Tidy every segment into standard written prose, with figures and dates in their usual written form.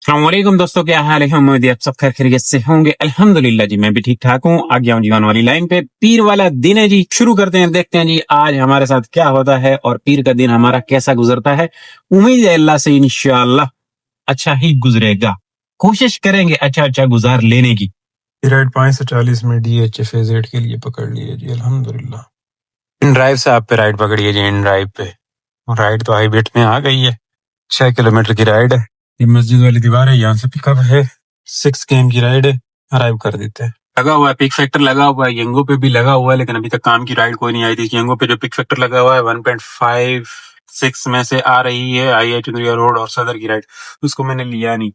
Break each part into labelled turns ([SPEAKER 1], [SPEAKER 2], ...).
[SPEAKER 1] अस्सलामुअलैकुम दोस्तों, क्या हाल है? उम्मीद है आप सब खैर खैरियत से होंगे। अल्हम्दुलिल्लाह जी, मैं भी ठीक ठाक हूँ। आ गया हूँ जीवन वाली लाइन पे। पीर वाला दिन है जी, शुरू करते हैं, देखते हैं जी आज हमारे साथ क्या होता है और पीर का दिन हमारा कैसा गुजरता है। उम्मीद है अल्लाह से इंशाअल्लाह अच्छा ही गुजरेगा। कोशिश करेंगे अच्छा अच्छा गुजार लेने की।
[SPEAKER 2] राइड 540 में DHFAZ के लिए पकड़ लिए जी, अल्हम्दुलिल्लाह। इन ड्राइव से आप पे राइड पकड़िए जी, इन ड्राइव पे। राइड तो हाई बेट में आ गई है। 6 किलोमीटर की राइड है। ये मस्जिद वाली दीवार है, यहाँ से पिकअप है। 6 km की राइड है, अराइव कर देते हैं।
[SPEAKER 1] लगा हुआ है पिक फैक्टर, लगा हुआ है यंगो पे भी लगा हुआ है, लेकिन अभी तक काम की राइड कोई नहीं आई थी। यंगो पे जो पिक फैक्टर लगा हुआ है 1.56 में से आ रही है IH चुंदरिया रोड और सदर की राइड। उसको मैंने लिया नहीं,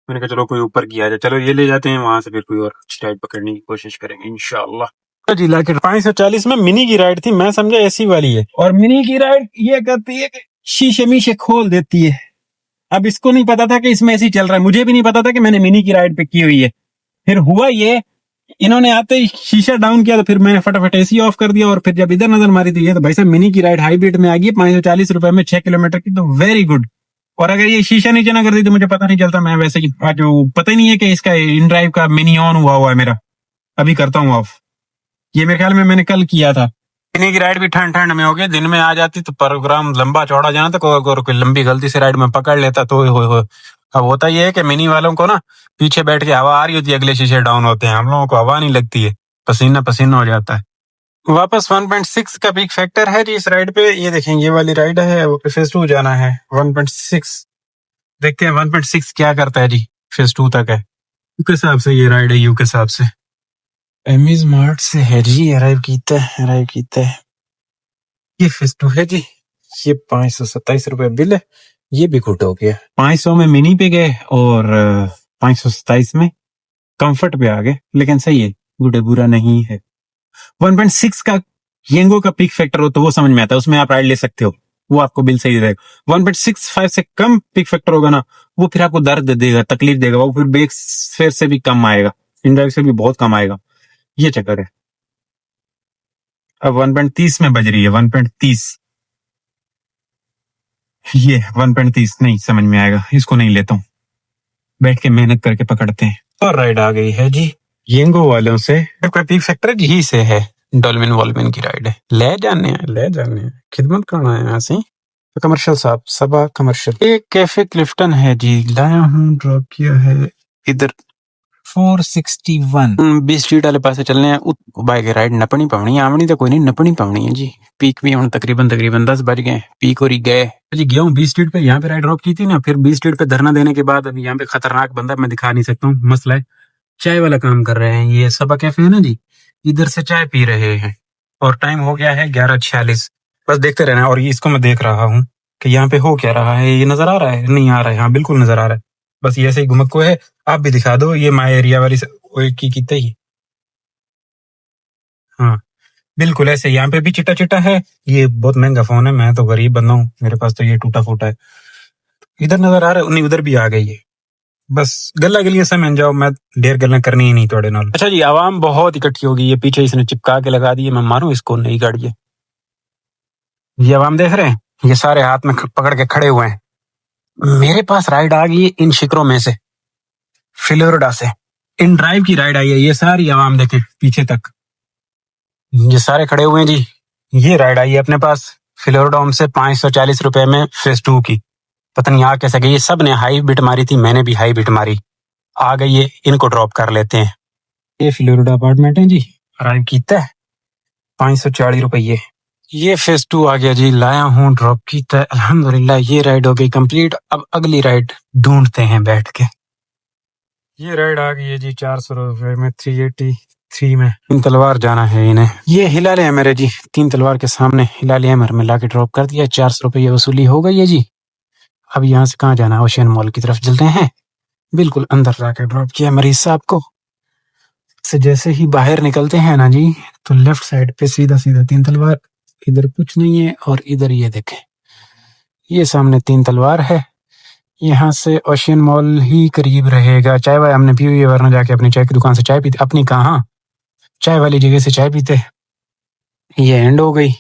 [SPEAKER 1] मैंने कहा चलो कोई ऊपर की आ जाए। चलो ये ले जाते हैं, वहां से फिर कोई और अच्छी राइड पकड़ने की कोशिश करेंगे इंशाल्लाह। जिला के 540 में मिनी की राइड थी, मैं समझा एसी वाली है। और मिनी की राइड ये करती है कि शीशे मीशे खोल देती है। अब इसको नहीं पता था कि इसमें एसी चल रहा है, मुझे भी नहीं पता था कि मैंने मिनी की राइड पे की हुई है। फिर हुआ ये, इन्होंने आते ही शीशा डाउन किया तो फिर मैंने फटाफट एसी ऑफ कर दिया। और फिर जब इधर नजर मारी तो ये तो भाई साहब मिनी की राइड हाई बीट में आ गई 540 रुपए में 6 किलोमीटर की, तो वेरी गुड। और अगर ये शीशा नीचे ना कर दी तो मुझे पता नहीं चलता। मैं वैसे ही आज पता ही नहीं है कि इसका इन ड्राइव का मिनी ऑन हुआ है मेरा। अभी करता हूँ ऑफ। ये मेरे ख्याल में मैंने कल किया था। मिनी की राइड भी ठंड ठंड में हो गई, दिन में आ जाती तो प्रोग्राम लंबा चौड़ा जाना था। कोई लंबी गलती से राइड में पकड़ लेता तो हो। अब होता ये है कि मिनी वालों को ना पीछे बैठ के हवा आ रही होती है, अगले शीशे डाउन होते हैं, हम लोगों को हवा नहीं लगती है, पसीना पसीना हो जाता है। वापस 1.6 का पीक फैक्टर है जी इस राइड पे। ये देखें, ये वाली राइड है, वो फेज 2 जाना है। 1.6 देखते हैं 1.6 क्या करता है जी। फेज 2 तक है यू के हिसाब से, ये राइड है यू के हिसाब से। एमी स्मार्ट से है जी, अराइव कीता है। ये फेज 2 है जी। ये 527 रुपए बिल है, ये भी गुड हो गया। 500 में मिनी पे गए और 527 में कंफर्ट पे आ गए, लेकिन सही है, गुड है, बुरा नहीं है। 1.6 का येंगो का पिक फैक्टर हो तो वो समझ में आता है, उसमें आप राइड ले सकते हो, वो आपको बिल सही रहेगा। 1.65 से कम पिक फैक्टर होगा ना, वो फिर आपको दर्द देगा, तकलीफ देगा, वो फिर बेक फेयर से भी कम आएगा, इनडायरेक्ट से भी बहुत कम आएगा। ये चक्कर है। अब 1.30 में बज रही है, 1.30। ये 1.30 नहीं समझ में आएगा, इसको नहीं लेता हूँ, बैठ के मेहनत करके पकड़ते हैं। और राइड आ गई है जी येंगो वालों से। पिक फैक्टर यही से है, डॉल्मिन वॉल्मिन की राइड है। ले जाने हैं, खिदमत करना है यहाँ से। कमर्शियल साहब, सबा कमर्शियल। एक कैफे क्लिफ्टन है जी, लाया हूँ, ड्रॉप किया है इधर 461 20 स्ट्रीट वाले पासे चलने हैं। बाइक राइड नपनी पावनी, आमनी तो कोई नहीं, नपनी पावनी है जी। पीक भी हम तकरीबन 10 बज गए, पीक और ही गए जी। गया हूँ 20 स्ट्रीट पे, यहाँ पे राइड ड्रॉप की थी ना, फिर 20 स्ट्रीट पे धरना देने के बाद अभी यहाँ पे खतरनाक बंदा मैं दिखा नहीं सकता हूँ, मसला है। चाय वाला काम कर रहे हैं, ये सबा कैफे है ना जी, इधर से चाय पी रहे हैं और टाइम हो गया है 11:46। बस देखते रहना। और ये इसको मैं देख रहा हूँ कि यहाँ पे हो क्या रहा है। ये नजर आ रहा है? नहीं आ रहा है। हाँ बिल्कुल नजर आ रहा है। बस ये ऐसे ही घुमक्को है। आप भी दिखा दो, ये माई एरिया वाली की कितने ही। हाँ बिल्कुल ऐसे, यहाँ पे भी चिट्टा चिट्टा है। ये बहुत महंगा फोन है, मैं तो गरीब बंदा हूँ, मेरे पास तो ये टूटा फूटा है। इधर नजर आ रहा है, नहीं उधर भी आ गई है। बस गल्ला गलियां समझ जाओ, मैं ढेर गल्ला करनी ही नहीं थोड़े नाल। अच्छा जी, आवाम बहुत इकट्ठी होगी। ये पीछे इसने चिपका के लगा दी है, मैं मारूं इसको, नई गाड़ी है। ये आवाम देख रहे हैं, ये सारे हाथ में पकड़ के खड़े हुए हैं। मेरे पास राइड आ गई इन शिकरों में से, फ्लोरिडा से इन ड्राइव की राइड आई है। ये सारी आवाम देखे पीछे तक, ये सारे खड़े हुए हैं जी। ये राइड आई है अपने पास फ्लोरिडा से 540 रुपए में फेज 2 की। पता नहीं आ कैसे गई। ये सब ने हाई बिट मारी थी, मैंने भी हाई बिट मारी। आ गई है, इनको ड्रॉप कर लेते हैं। ये फ्लोरिडा अपार्टमेंट है जी, अराइव कीता है 540 रुपये। ये फेज 2 आ गया जी, लाया हूँ, ड्रॉप कीता है, अल्हम्दुलिल्लाह। ये राइड हो गई कंप्लीट। अब अगली राइड ढूंढते हैं बैठ के। ये राइड आ गई है जी 400 रुपए में, 383 में। 3 तलवार जाना है इन्हें। ये हिलाले है मेरे जी, 3 तलवार के सामने हिलाले है, में ला के ड्रॉप कर दिया। 400 रुपये वसूली हो गई है जी। अब यहाँ से कहाँ जाना है? ओशियन मॉल की तरफ चलते हैं। बिल्कुल अंदर जाकर ड्रॉप किया मरीज साहब को। से जैसे ही बाहर निकलते हैं ना जी, तो लेफ्ट साइड पे सीधा सीधा 3 तलवार, इधर कुछ नहीं है। और इधर ये देखें, ये सामने 3 तलवार है। यहाँ से ओशियन मॉल ही करीब रहेगा। चाय वाय हमने पी हुई है, वरना जाके अपनी चाय की दुकान से चाय पीते। अपनी कहाँ, चाय वाली जगह से चाय पीते। ये एंड हो गई।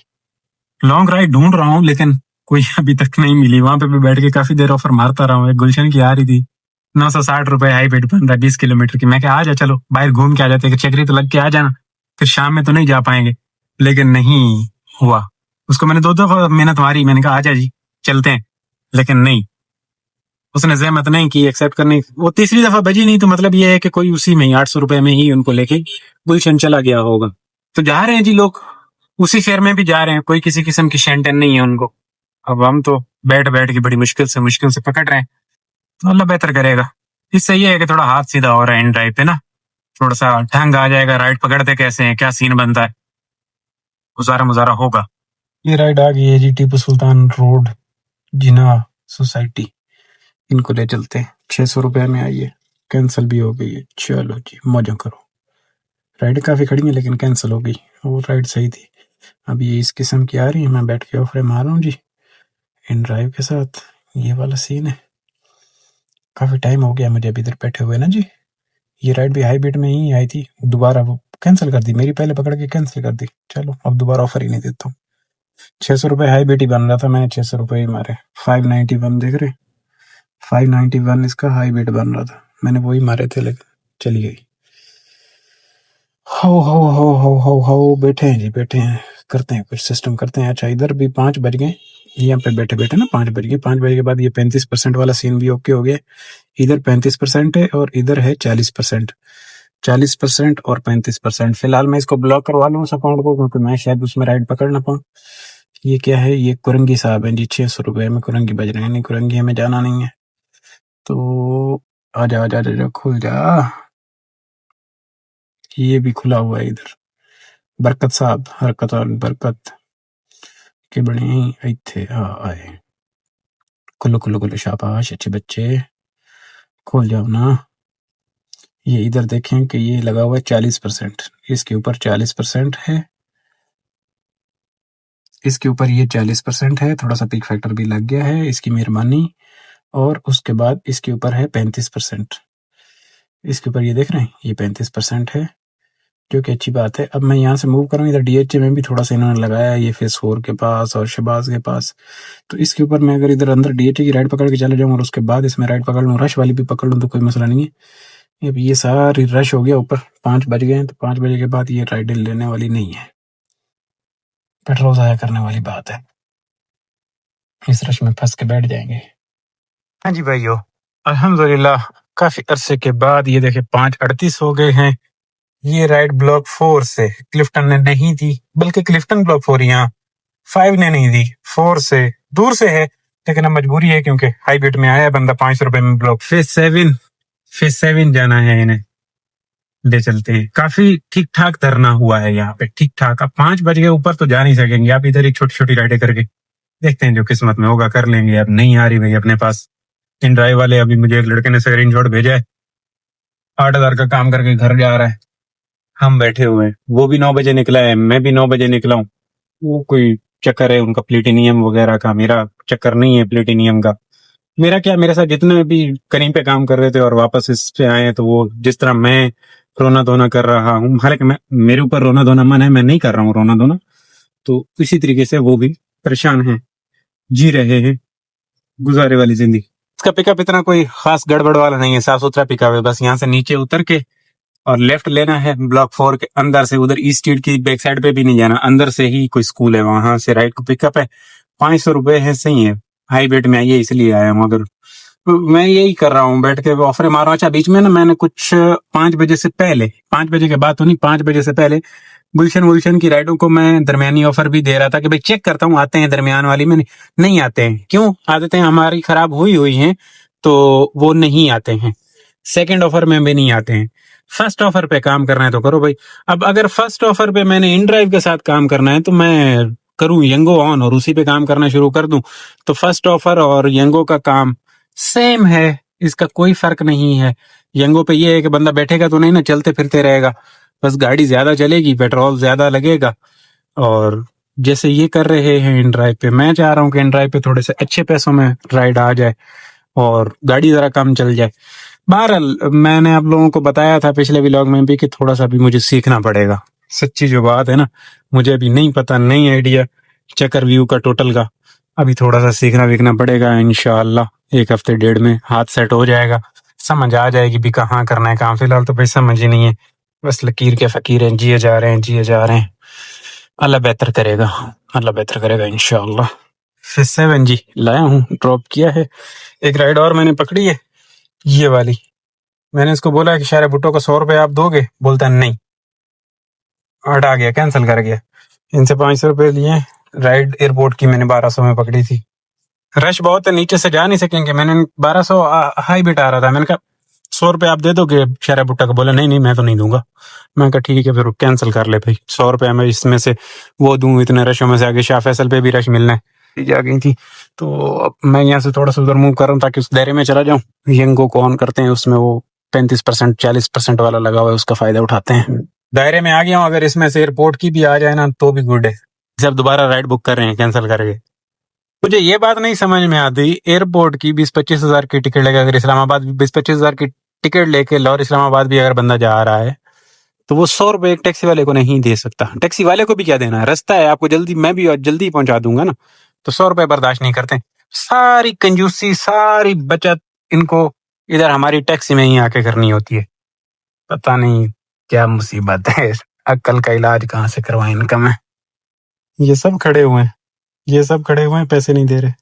[SPEAKER 1] लॉन्ग राइड ढूंढ रहा हूँ, लेकिन कोई अभी तक नहीं मिली। वहां पे भी बैठ के काफी देर ऑफर मारता रहा हूँ। एक गुलशन की आ रही थी,
[SPEAKER 2] ₹960 हाईवेट बन रहा है 20 किलोमीटर की। मैं क्या आ जा, चलो बाहर घूम के आ जाते, चक्री तो लग के आ जाना, फिर शाम में तो नहीं जा पाएंगे। लेकिन नहीं हुआ। उसको मैंने 2 दफा मेहनत मारी, मैंने कहा आजा जी चलते हैं, लेकिन नहीं, उसने जहमत नहीं की एक्सेप्ट करने। वो तीसरी दफा बजी नहीं, तो मतलब ये है कि कोई उसी में ही 800 रुपए में ही उनको लेके गुलशन चला गया होगा। तो जा रहे हैं जी लोग, उसी फेयर में भी जा रहे हैं, कोई किसी किस्म की शेंटन नहीं है उनको। अब हम तो बैठ बैठ के बड़ी मुश्किल से पकड़ रहे हैं, तो अल्लाह बेहतर करेगा। इससे ये है कि थोड़ा हाथ सीधा हो रहा है इन ड्राइव पे ना, थोड़ा सा ढंग आ जाएगा, राइड पकड़ते कैसे हैं, क्या सीन बनता है, गुजारा मुजारा होगा। ये राइड आ गई है जी, टीपू सुल्तान रोड, जिना सोसाइटी। इनको ले चलते हैं, 600 रुपए में आई है, कैंसिल भी हो गई है। चलो जी मौजा करो। राइड काफी खड़ी है लेकिन कैंसिल हो गई, वो राइड सही थी। अब ये इस किस्म की आ रही है, मैं बैठ के ऑफर मार रहा हूँ जी इन ड्राइव के साथ। ये वाला सीन है, काफी टाइम हो गया मुझे अभी इधर बैठे हुए ना जी। ये राइड भी हाई बीट में ही आई थी, दोबारा वो कैंसिल कर दी, मेरी पहले पकड़ के कैंसिल कर दी। चलो अब दोबारा ऑफर ही नहीं देता हूँ। 600 रुपए हाई बीट ही बन रहा था, मैंने 600 रुपए ही मारे। 591 देख रहे, 591 इसका हाई बीट बन रहा था, मैंने वही मारे थे, लेकिन चली गई। हो बैठे हैं जी, बैठे हैं, करते हैं कुछ सिस्टम करते हैं। अच्छा इधर भी 5 बज गए, यहाँ पे बैठे बैठे ना 5 बज गए। 5 बजे के बाद ये 35% वाला सीन भी ओके हो गया। इधर 35% है और इधर है 40%। 40% और 35%। फिलहाल मैं इसको ब्लॉक करवा लूँ उस अकाउंट को, क्योंकि मैं शायद उसमें राइड पकड़ ना पाऊँ। ये क्या है, ये कुरंगी साहब है जी, 600 रुपए में कुरंगी बज रहे हैं। नहीं कुरंगी हमें जाना नहीं है, तो आजा आजा आजा, खुल जा। ये भी खुला हुआ है इधर। बरकत साहब, हरकत और बरकत के बड़े ही थे आए। खुलो खुलो खुलो, शाबाश अच्छे बच्चे, खोल जाओ ना। ये इधर देखें कि ये लगा हुआ है 40%, इसके ऊपर 40% है, इसके ऊपर ये 40% है। थोड़ा सा पिक फैक्टर भी लग गया है, इसकी मेहरबानी। और उसके बाद इसके ऊपर है 35%। इसके ऊपर ये देख रहे हैं, ये 35% है, जो कि अच्छी बात है। अब मैं यहाँ से मूव करूँ, इधर डीएचए में भी थोड़ा सा इन्होंने लगाया है, ये फेस 4 के पास और शहबाज के पास। तो इसके ऊपर मैं अगर इधर अंदर डीएचए की राइड पकड़ के चले जाऊँ और उसके बाद इसमें राइड पकड़ लूँ, रश वाली भी पकड़ लूँ, तो कोई मसला नहीं है। अब ये सारी रश हो गया ऊपर, 5 बज गए हैं, तो 5 बजे के बाद ये राइडें लेने वाली नहीं है, पेट्रोल ज़ाया करने वाली बात है। इस रश में फंस के बैठ जाएंगे। हाँ जी भाइयों, अल्हम्दुलिल्लाह काफी अरसे के बाद ये देखे 5:38 हो गए हैं। ये राइड ब्लॉक 4 से क्लिफ्टन ने नहीं दी, बल्कि क्लिफ्टन ब्लॉक 4 यहाँ 5 ने नहीं दी, 4 से दूर से है, लेकिन अब मजबूरी है क्योंकि हाई बीट में आया है बंदा 500 रुपए में ब्लॉक। फेज 7 जाना है, इन्हें ले चलते हैं। काफी ठीक ठाक धरना हुआ है यहाँ पे, ठीक ठाक। अब 5 बज गए, ऊपर तो जा नहीं सकेंगे, आप इधर ही छोटी छोटी राइडें करके देखते हैं, जो किस्मत में होगा कर लेंगे। अब नहीं आ रही भाई अपने पास इन ड्राइव वाले। अभी मुझे एक लड़के ने स्क्रीनशॉट भेजा है, 8,000 का काम करके घर जा रहा है, हम बैठे हुए हैं। वो भी 9 बजे निकला है, मैं भी 9 बजे निकला हूँ। वो कोई चक्कर है उनका प्लेटिनियम वगैरह का, मेरा चक्कर नहीं है प्लेटिनियम का। मेरा क्या, मेरे साथ जितने भी कहीं पे काम कर रहे थे और वापस इस पे आए हैं, तो वो जिस तरह मैं रोना धोना कर रहा हूँ, हालांकि मैं, मेरे ऊपर रोना धोना मन है, मैं नहीं कर रहा हूँ रोना धोना, तो इसी तरीके से वो भी परेशान हैं, जी रहे हैं गुजारे वाली जिंदगी। इसका पिकअप इतना कोई खास गड़बड़ वाला नहीं है, साफ सुथरा पिकअप है। बस यहाँ से नीचे उतर के और लेफ्ट लेना है ब्लॉक 4 के अंदर से, उधर ईस्ट स्ट्रीट की बैक साइड पे भी नहीं जाना, अंदर से ही कोई स्कूल है, वहां से राइट को पिकअप है। 500 रुपए है, सही है। हाई बेट में आइए, इसलिए आया हूँ। अगर मैं यही कर रहा हूँ, बैठ के ऑफर मार रहा हूँ। अच्छा बीच में ना मैंने कुछ 5 बजे से पहले, 5 बजे के बाद तो नहीं, 5 बजे से पहले गुलशन वुलशन की राइडों को मैं दरमियानी ऑफर भी दे रहा था कि भाई चेक करता हूँ आते हैं दरमियान वाली में। नहीं आते हैं, क्यों? आदतें हमारी खराब हुई हैं, तो वो नहीं आते हैं। सेकंड ऑफर में भी नहीं आते हैं। फर्स्ट ऑफर पे काम करना है तो करो भाई। अब अगर फर्स्ट ऑफर पे मैंने इन ड्राइव के साथ काम करना है, तो मैं करूं यंगो ऑन और उसी पे काम करना शुरू कर दूं, तो फर्स्ट ऑफर और यंगो का काम सेम है, इसका कोई फर्क नहीं है। यंगो पे ये है कि बंदा बैठेगा तो नहीं ना, चलते फिरते रहेगा, बस गाड़ी ज्यादा चलेगी, पेट्रोल ज्यादा लगेगा। और जैसे ये कर रहे हैं इन ड्राइव पे, मैं चाह रहा हूँ कि इन ड्राइव पे थोड़े से अच्छे पैसों में राइड आ जाए और गाड़ी जरा कम चल जाए। बहरहाल मैंने आप लोगों को बताया था पिछले व्लॉग में भी कि थोड़ा सा भी मुझे सीखना पड़ेगा। सच्ची जो बात है ना, मुझे अभी नहीं पता, नहीं आइडिया चक्कर व्यू का टोटल का। अभी थोड़ा सा सीखना वीखना पड़ेगा, इंशाअल्लाह 1 हफ्ते 1.5 में हाथ सेट हो जाएगा। समझ आ जाएगी भी कहाँ करना है काम। फिलहाल तो भाई समझ ही नहीं है, बस लकीर के फकीर हैं, जिए जा रहे हैं जिए जा रहे हैं। अल्लाह बेहतर करेगा, अल्लाह बेहतर करेगा इंशाल्लाह। फिर 7 जी लाया हूँ, ड्रॉप किया है। एक राइड और मैंने पकड़ी है, ये वाली। मैंने इसको बोला कि शारे भुट्टो को 100 रुपये आप दोगे, बोलता नहीं, हटा गया, कैंसिल कर गया। इनसे 500 रुपये लिए। राइड एयरपोर्ट की मैंने 1200 में पकड़ी थी। रश बहुत है, नीचे से जा नहीं सकेंगे। मैंने 1200 हाई बिट आ रहा था। मैंने कहा 100 रुपये आप दे दोगे शारा भुट्टा को, बोला नहीं नहीं मैं तो नहीं दूंगा। मैं कहा ठीक है फिर कैंसिल कर ले भाई, 100 रुपये मैं इसमें से वो दूं, इतने रशों में से आगे शाह फैसल पे भी रश मिलना है। जा गई थी तो अब मैं यहाँ से थोड़ा सा उधर मूव कर रहा हूँ ताकि उस दायरे में चला जाऊँ। यंगो को ऑन करते हैं, उसमें वो 35% 40% वाला लगा हुआ है, उसका फायदा उठाते हैं। दायरे में आ गया हूँ, अगर इसमें से एयरपोर्ट की भी आ जाए ना तो भी गुड है। जब दोबारा राइड बुक कर रहे हैं कैंसिल करके। मुझे ये बात नहीं समझ में आती, एयरपोर्ट की 20-25 हजार की टिकट लेकर अगर इस्लामाबाद 20-25 हजार की टिकट लेके लाहौर इस्लामाबाद भी अगर बंदा जा रहा है तो वो 100 रुपए एक टैक्सी वाले को नहीं दे सकता। टैक्सी वाले को भी क्या देना है, रास्ता है आपको जल्दी, मैं भी जल्दी पहुंचा दूंगा ना, तो 100 रुपए बर्दाश्त नहीं करते। सारी कंजूसी सारी बचत इनको इधर हमारी टैक्सी में ही आके करनी होती है। पता नहीं क्या मुसीबत है, अक्ल का इलाज कहाँ से करवाएं इनका मैं। ये सब खड़े हुए हैं, ये सब खड़े हुए हैं, पैसे नहीं दे रहे।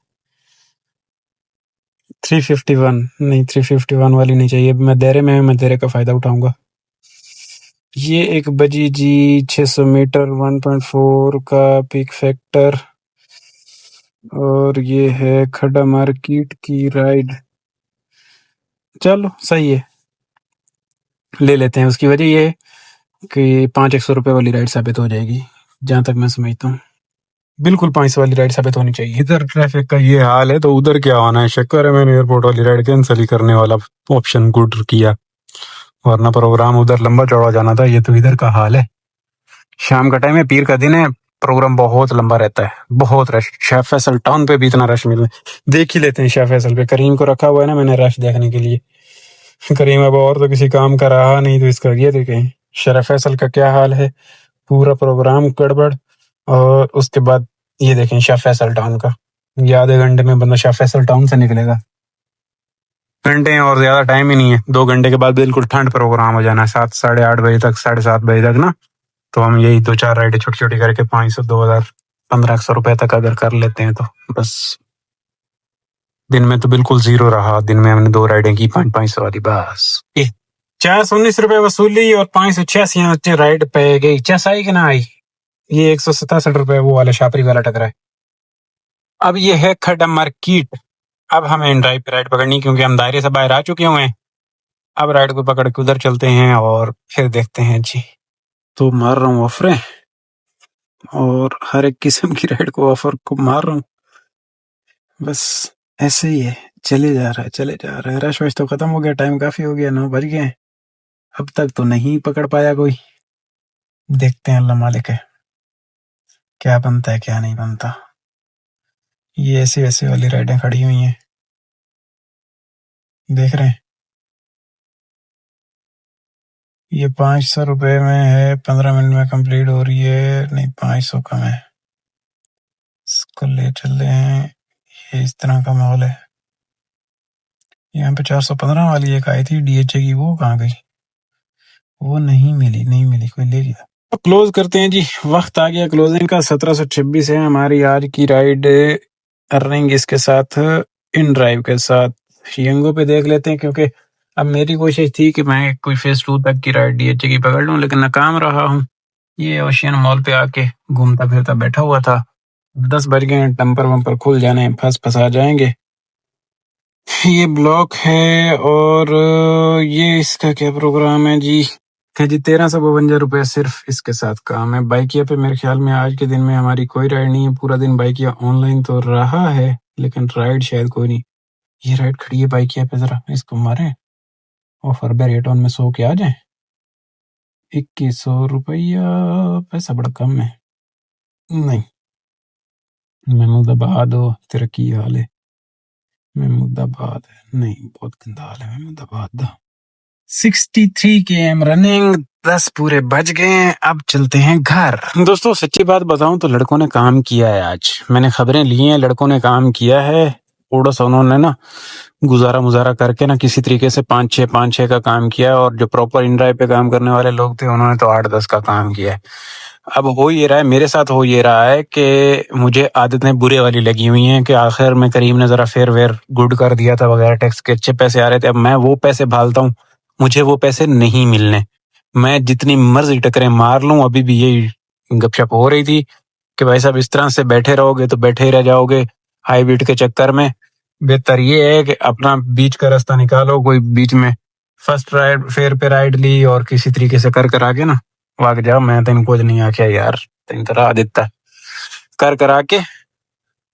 [SPEAKER 2] 351 नहीं, 351 वाली नहीं चाहिए। मैं दायरे में, मैं दायरे का फायदा उठाऊंगा। ये एक बजी जी 600 मीटर 1.4 का पिक फैक्टर, और ये है खड्डा मार्केट की राइड। चलो सही है, ले लेते हैं। उसकी वजह ये है कि 500 रुपये वाली राइड साबित हो जाएगी, जहां तक मैं समझता हूँ। बिल्कुल 500 वाली राइड साबित होनी चाहिए। इधर ट्रैफिक का ये हाल है तो उधर क्या होना है। शक्कर है मैंने एयरपोर्ट वाली राइड कैंसिल ही करने वाला ऑप्शन गुड किया, वरना प्रोग्राम उधर लंबा चौड़ा जाना था। ये तो इधर का हाल है। शाम का टाइम है, पीर का दिन है, प्रोग्राम बहुत लंबा रहता है, बहुत रश। शाह फैसल टाउन पे भी इतना रश मिल, देख ही लेते हैं। शाह फैसल पे करीम को रखा हुआ है ना मैंने रश देखने के लिए। करीम अब और तो किसी काम का रहा नहीं, तो इसका ये देखें शाह फैसल का क्या हाल है, पूरा प्रोग्राम गड़बड़। और उसके बाद ये देखें शाह फैसल टाउन का, ये आधे घंटे में बंदा शाह फैसल टाउन से निकलेगा। घंटे और ज्यादा टाइम ही नहीं है, 2 घंटे के बाद बिल्कुल ठंड प्रोग्राम हो जाना है, 7 साढ़े 8 बजे तक, 7:30 बजे तक ना। तो हम यही 2-4 राइडें छोटी छोटी करके 500 2000 1500 रुपए तक अगर कर लेते हैं तो बस। दिन में तो बिल्कुल जीरो रहा, दिन में हमने 2 राइडें की 500 वाली बस। 419 रुपए वसूली और 586 राइड पे गई। चेस आई कि ना आई? ये 167 रुपए वो वाला शापरी वाला टकरा है। अब ये है खड्डा मार्केट। अब हमें इन ड्राइव पे राइड पकड़नी, क्योंकि हम दायरे से बाहर आ चुके हुए हैं। अब राइड को पकड़ के उधर चलते हैं और फिर देखते हैं जी। तो मार रहा हूँ ऑफरें, और हर एक किस्म की राइड को ऑफर को मार रहा हूँ। बस ऐसे ही है, चले जा रहा है चले जा रहा है। रश वश तो खत्म हो गया, टाइम काफी हो गया, 9 बज गए। अब तक तो नहीं पकड़ पाया कोई। देखते हैं, अल्लाह मालिक है, क्या बनता है क्या नहीं बनता। ये ऐसी वैसी वाली राइडें खड़ी हुई हैं, देख रहे हैं। ये 500 रुपए में है, 15 मिनट में कंप्लीट हो रही है। नहीं 500 कम है, इसको ले चल रहे हैं। ये इस तरह का माहौल है। यहाँ पे 415 वाली एक आई थी डीएचए की, वो कहाँ गई? वो नहीं मिली, कोई ले गया। तो क्लोज करते हैं जी, वक्त आ गया क्लोजिंग का। 1726 है हमारी आज की राइड अर्निंग, इसके साथ इन ड्राइव के साथ यंगो पे देख लेते हैं। क्योंकि अब मेरी कोशिश थी कि मैं कोई फेज 2 तक की राइड डीएचए की पकड़ लूं, लेकिन नाकाम रहा हूँ। ये ओशियन मॉल पे आके घूमता फिरता बैठा हुआ था। 10 बज गए, टम्पर वम्पर खुल जाने, फंसा जाएंगे। ये ब्लॉक है, और ये इसका क्या प्रोग्राम है जी? है जी 1352 रुपए सिर्फ इसके साथ काम है। बाइकिया पे मेरे ख्याल में आज के दिन में हमारी कोई राइड नहीं है। पूरा दिन बाइकिया ऑनलाइन तो रहा है, लेकिन राइड शायद कोई नहीं। ये राइड खड़ी है बाइकिया पे, जरा इसको मारे ऑफर पे रेट ऑन में 100 के आ जाए। 2100 रुपया, पैसा बड़ा कम है। नहीं महमूदाबाद हो, तेरा की हाल है? महमूदाबाद है नहीं, बहुत गंदा हाल है महमूदाबाद दा। 63 km रनिंग, 10 पूरे बज गए। अब चलते हैं घर। दोस्तों सच्ची बात बताऊं तो लड़कों ने काम किया है आज। मैंने खबरें ली हैं, लड़कों ने काम किया है।
[SPEAKER 1] थोड़ा सा उन्होंने ना गुजारा मुजारा करके ना किसी तरीके से 5-6 का काम किया है, और जो प्रॉपर इन ड्राइव पे काम करने वाले लोग थे उन्होंने तो 8-10 का काम किया है। अब हो ये रहा है, मेरे साथ हो ये रहा है कि मुझे आदतें बुरे वाली लगी हुई हैं कि आखिर में करीम ने ज़रा फेयर वेयर गुड कर दिया था वगैरह, टैक्स के अच्छे पैसे आ रहे थे, अब मैं वो पैसे भालता हूँ, मुझे वो पैसे नहीं मिलने। मैं जितनी मर्जी टकरें मार लूँ, अभी भी यही गपशप हो रही थी कि भाई साहब इस तरह से बैठे रहोगे तो बैठे ही रह जाओगे हाईब्रिड के चक्कर में। बेहतर ये है कि अपना बीच का रास्ता निकालो, कोई बीच में फर्स्ट राइड फेयर पे राइड ली और किसी तरीके से कर आके ना भाग जाओ। मैं तो इनको नहीं आख्या यार, तेन तरह दिता कर आके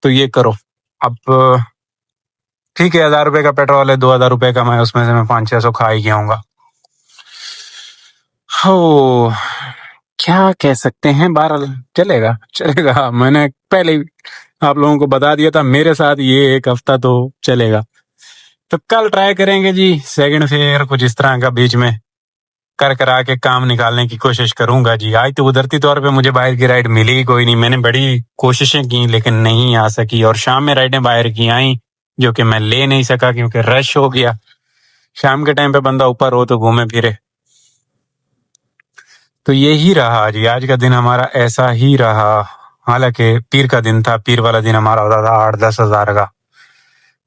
[SPEAKER 1] तो ये करो। अब ठीक है, 1000 रुपए का पेट्रोल है, 2000 रुपए का, मैं उसमें से मैं 500-600 खा ही गया हो, क्या कह सकते हैं, बहरहाल चलेगा चलेगा। मैंने पहले ही आप लोगों को बता दिया था मेरे साथ ये एक हफ्ता तो चलेगा। तो कल ट्राई करेंगे जी सेकंड फेयर, कुछ इस तरह का बीच में कर आके काम निकालने की कोशिश करूंगा जी। आज तो उधरती तौर पे मुझे बाहर की राइड मिली ही कोई नहीं, मैंने बड़ी कोशिशें की लेकिन नहीं आ सकी, और शाम में राइडें बाहर की आई जो कि मैं ले नहीं सका क्योंकि रश हो गया। शाम के टाइम पे बंदा ऊपर हो तो घूमे फिरे। तो यही रहा जी, आज का दिन हमारा ऐसा ही रहा। हालांकि पीर का दिन था, पीर वाला दिन हमारा होता था 8-10 हजार का।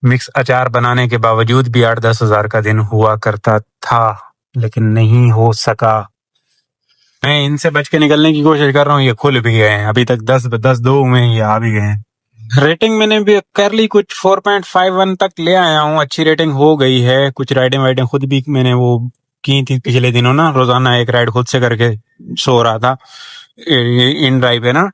[SPEAKER 1] मिक्स अचार बनाने के बावजूद भी 8-10 हजार का दिन हुआ करता था, लेकिन नहीं हो सका। मैं इनसे बच के निकलने की कोशिश कर रहा हूँ, ये खुल भी गए हैं, अभी तक 10-2 में ये आ भी गए हैं। रेटिंग मैंने भी कर ली, कुछ 4.51 तक ले आया हूँ, अच्छी रेटिंग हो गई है। कुछ राइडें वाइडें खुद भी मैंने वो की थी पिछले दिनों ना, रोजाना एक राइड खुद से करके सो रहा था इन ड्राइव है ना,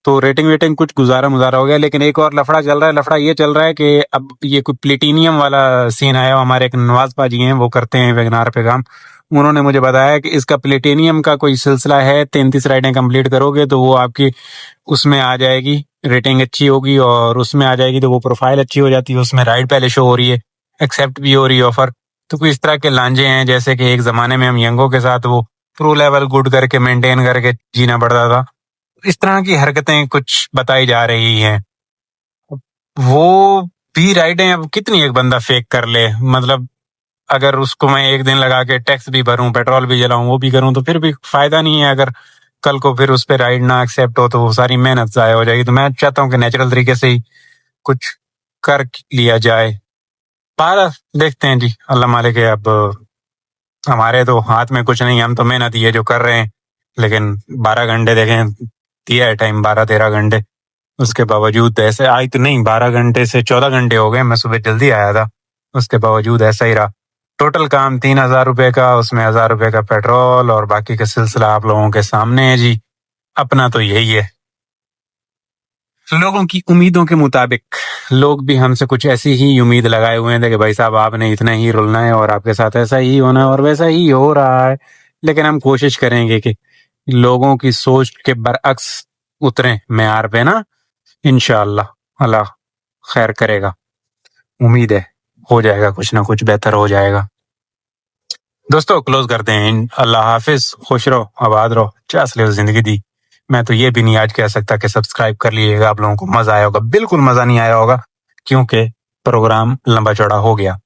[SPEAKER 1] तो रेटिंग वेटिंग कुछ गुजारा मुजारा हो गया। लेकिन एक और लफड़ा चल रहा है, लफड़ा ये चल रहा है कि अब ये कोई प्लेटिनियम वाला सीन आया। हमारे एक नवाज पाजी हैं, वो करते हैं वेगनार पे काम, उन्होंने मुझे बताया कि इसका प्लेटिनियम का कोई सिलसिला है, 33 राइडें कंप्लीट करोगे तो वो आपकी उसमें आ जाएगी, रेटिंग अच्छी होगी, और उसमें आ जाएगी तो वो प्रोफाइल अच्छी हो जाती है, उसमें राइड पहले शो हो रही है, एक्सेप्ट भी हो रही है ऑफर। तो कोई इस तरह के लांझे हैं, जैसे कि एक जमाने में हम यंगों के साथ वो प्रो लेवल गुड करके मेंटेन करके जीना पड़ता था, इस तरह की हरकतें कुछ बताई जा रही हैं। वो भी राइडें अब कितनी एक बंदा फेक कर ले, मतलब अगर उसको मैं एक दिन लगा के टैक्स भी भरूं, पेट्रोल भी जलाऊं, वो भी करूं, तो फिर भी फायदा नहीं है। अगर कल को फिर उस पर राइड ना एक्सेप्ट हो तो वो सारी मेहनत जाया हो जाएगी। तो मैं चाहता हूँ कि नेचुरल तरीके से ही कुछ कर लिया जाए। पर देखते हैं जी, अल्लाह मालिक है। अब हमारे तो हाथ में कुछ नहीं, हम तो मेहनत ही है जो कर रहे हैं। लेकिन 12 घंटे देखें, दिया है टाइम 12-13 घंटे, उसके बावजूद ऐसे आज तो नहीं, 12 घंटे से 14 घंटे हो गए, मैं सुबह जल्दी आया था, उसके बावजूद ऐसा ही रहा। टोटल काम 3000 रुपए का, उसमें 1000 रुपए का पेट्रोल, और बाकी का सिलसिला आप लोगों के सामने है जी। अपना तो यही है, लोगों की उम्मीदों के मुताबिक लोग भी हमसे कुछ ऐसी ही उम्मीद लगाए हुए थे कि भाई साहब आपने इतना ही रुलना है और आपके साथ ऐसा ही होना है, और वैसा ही हो रहा है। लेकिन हम कोशिश करेंगे कि लोगों की सोच के बरअक्स उतरे मेयार पे ना, इंशाअल्लाह अल्लाह खैर करेगा। उम्मीद है हो जाएगा, कुछ ना कुछ बेहतर हो जाएगा। दोस्तों क्लोज करते हैं, अल्लाह हाफिज, खुश रहो, आबाद रहो, चास जिंदगी दी। मैं तो ये भी नहीं आज कह सकता कि सब्सक्राइब कर लीजिएगा, आप लोगों को मजा आया होगा, बिल्कुल मजा नहीं आया होगा क्योंकि प्रोग्राम लंबा चौड़ा हो गया।